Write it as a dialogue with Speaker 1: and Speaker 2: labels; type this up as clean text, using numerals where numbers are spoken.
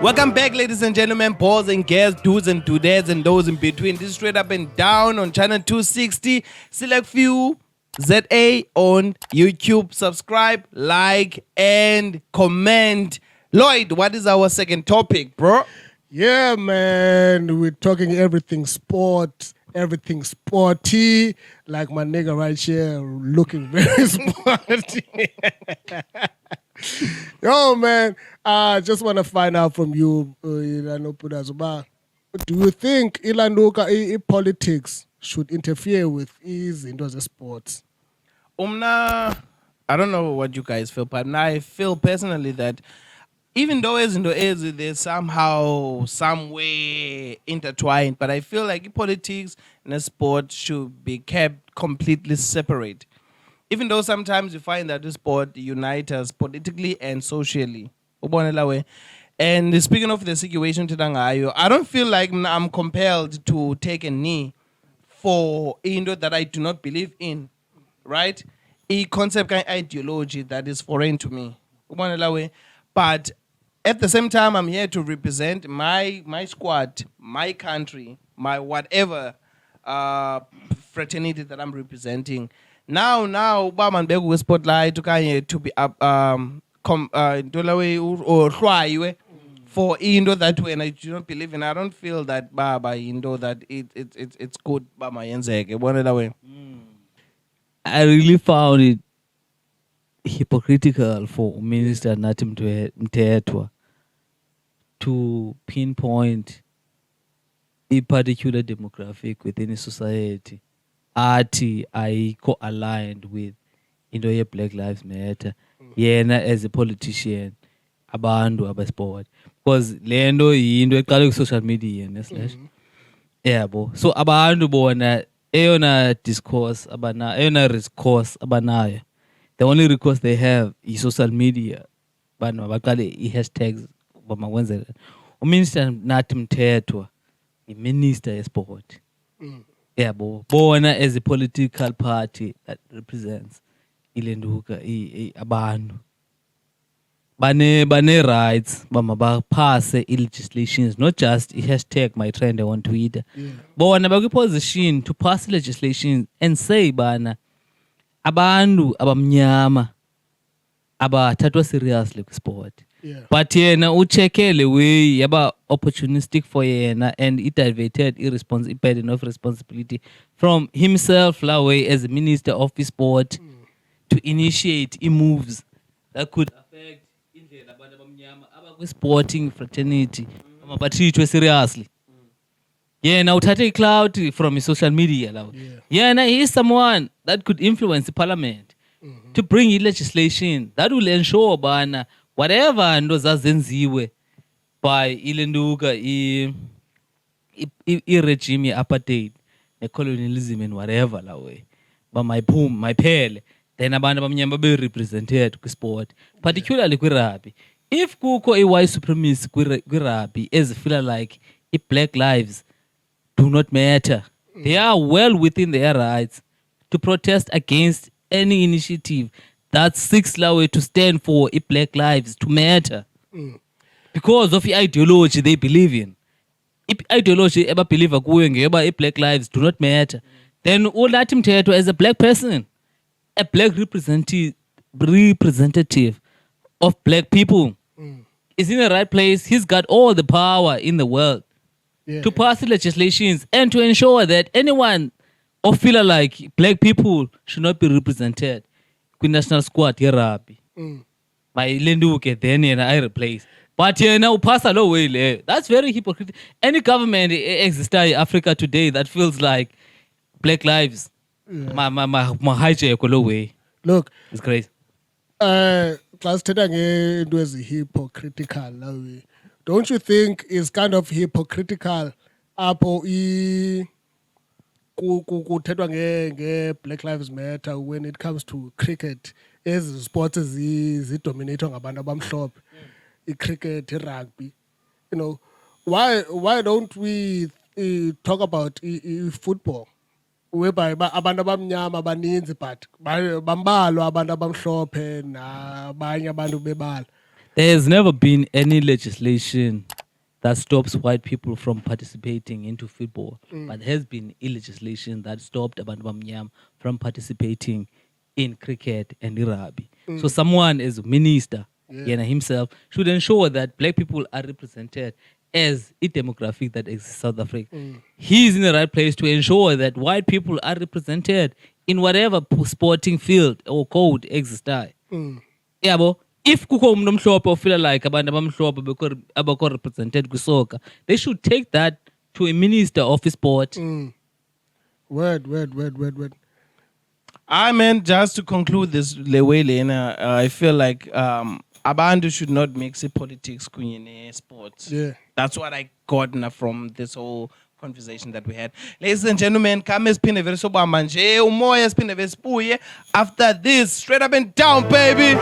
Speaker 1: Welcome back, ladies and gentlemen, boys and girls, do's and dudes and those in between. This is Straight Up and Down on channel 260. Select Few ZA on YouTube. Subscribe, like, and comment. Lloyd, what is our second topic, bro?
Speaker 2: Yeah, man, we're talking everything sport, everything sporty. Like my nigga right here, looking very sporty. Yo, man, I just want to find out from you, do you think Ilanuka politics should interfere with izinto sports?
Speaker 1: I don't know what you guys feel, but I feel personally that even though they're somehow, some way intertwined, but I feel like politics and sport should be kept completely separate. Even though sometimes you find that the sport unites us politically and socially. And speaking of the situation, I don't feel like I'm compelled to take a knee for that I do not believe in, right? A concept kind ideology that is foreign to me. But at the same time, I'm here to represent my squad, my country, my whatever fraternity that I'm representing. Now, man begu we spotlight to be up or for that way, and I do not believe in. I don't feel that that it's good bama yenzeke. One that way.
Speaker 3: I really found it hypocritical for Minister Nathi Mthethwa to pinpoint a particular demographic within a society. I co-aligned with Black Lives Matter. Yena as a politician, abantu abasport. Because lendo into eqale social media slash. Yeah, bo. So abantu bona eyona discourse eyona recourse abanayo. The only recourse they have is social media. Banu abaqale i-hashtags bamakwenzela. Uminister Nathi Mthethwa, i-minister yesport. Yeah, bona as a political party that represents ilenduka abantu bane rights bama pass legislations, not just a hashtag my trend on Twitter. Bona position to pass legislation and say bana abantu abamnyama abathathwa seriously ku-sport. But yena uchekele way yaba opportunistic for yena, and it diverted burden of responsibility from himself way as a minister of sport to initiate moves that could affect indlela abantu abamnyama abakwi-sporting fraternity bathithwe seriously. Yena uthathe icloud from his social media lawo. Yena he is someone that could influence the parliament to bring legislation that will ensure bana whatever ndo zazenziwe by ilenduka regime apartheid colonialism and whatever la way my pele, then abantu abamnyama be represented ku-sport, particularly kwi-rugby. If kukho white supremacy kwi-rugby as feel like black lives do not matter, they are well within their rights to protest against any initiative that seeks to stand for black lives to matter because of the ideology they believe in. If ideology ever believe black lives do not matter, then Nathi Mthethwa as a black person, a black representative of black people, is in the right place. He's got all the power in the world to pass legislations and to ensure that anyone or feel like black people should not be represented. National squad rugby. My lenduke then I replace. But now pass a low way. That's very hypocritical. Any government exists in Africa today that feels like black lives. My hijack a low way.
Speaker 2: Look,
Speaker 3: it's crazy.
Speaker 2: Class it was hypocritical. Don't you think it's kind of hypocritical? Kuthethwa nge-Black Lives Matter when it comes to cricket, ezi sports zidominator ngabantu abamhlophe, i-cricket, i-rugby. Why don't we talk about football, whereby abantu abamnyama baninzi but bambalwa abantu abamhlophe nabanye abantu bebala.
Speaker 3: There's never been any legislation that stops white people from participating into football, but there has been a legislation that stopped abantu bamnyama from participating in cricket and rugby. So someone as a minister, Yena himself, should ensure that black people are represented as a demographic that exists in South Africa. He's in the right place to ensure that white people are represented in whatever sporting field or code exists. Yabo, if kukho umuntu omhlophe ofila like abantu abamhlophe abakho represented kwisoccer, they should take that to a minister of sport.
Speaker 2: Word.
Speaker 1: I mean, just to conclude this, Lewelena, I feel like Abantu should not mix it politics kunye sports.
Speaker 2: Yeah.
Speaker 1: That's what I got from this whole conversation that we had. Ladies and gentlemen, come esiphinde vele sobamba nje umoya esiphinde vesibuye after this, straight up and down, baby.